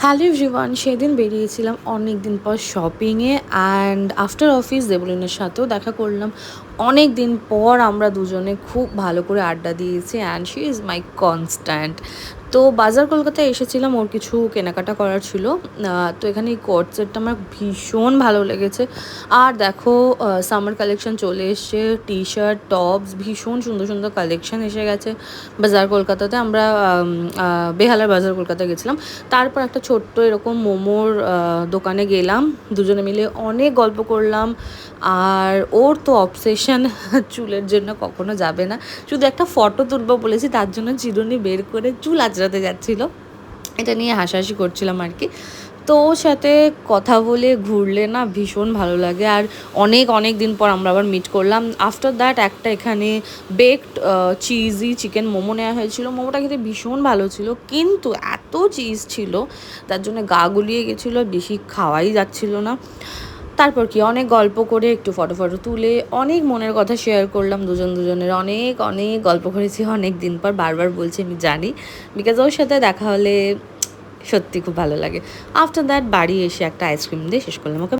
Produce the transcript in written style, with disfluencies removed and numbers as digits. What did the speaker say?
Hello everyone, সেদিন বেরিয়েছিলাম অনেক দিন পর শপিংয়ে অ্যান্ড আফটার অফিস দেবলিনের সাথেও দেখা করলাম। অনেক দিন পর আমরা দুজনে খুব ভালো করে আড্ডা দিয়েছি and she is my constant. তো বাজার কলকাতায় এসেছিলাম, ওর কিছু কেনাকাটা করার ছিল। তো এখানে এই কোট সেটটা আমার ভীষণ ভালো লেগেছে। আর দেখো, সামার কালেকশন চলে এসছে, টি শার্ট টপস ভীষণ সুন্দর সুন্দর কালেকশন এসে গেছে বাজার কলকাতাতে। আমরা বেহালার বাজার কলকাতায় গেছিলাম। তারপর একটা ছোট্ট এরকম মোমোর দোকানে গেলাম, দুজনে মিলে অনেক গল্প করলাম। আর ওর তো অবসেশন চুলের জন্য কখনো যাবে না, শুধু একটা ফটো তুলবো বলেছি, তার জন্য চিরুনি বের করে চুল আঁচড়াতে যাচ্ছিলো। এটা নিয়ে হাসাহাসি করছিলাম আর কি। তো ওর সাথে কথা বলে ঘুরলে না ভীষণ ভালো লাগে। আর অনেক অনেক দিন পর আমরা আবার মিট করলাম। আফটার দ্যাট একটা এখানে বেকড চিজি চিকেন মোমো নেওয়া হয়েছিল। মোমোটা খেতে ভীষণ ভালো ছিল, কিন্তু এত চিজ ছিল তার জন্য গা গুলিয়ে গেছিলো, বেশি খাওয়াই যাচ্ছিল না। তারপর কি অনেক গল্প করে একটু ফটো ফটো তুলে অনেক মনের কথা শেয়ার করলাম দুজনের। অনেক অনেক গল্প করেছি অনেক দিন পর, বারবার বলছি আমি জানি, বিকজ ওর সাথে দেখা হলে সত্যি খুব ভালো লাগে। আফটার দ্যাট বাড়ি এসে একটা আইসক্রিম দিয়ে শেষ করলাম। ওকে।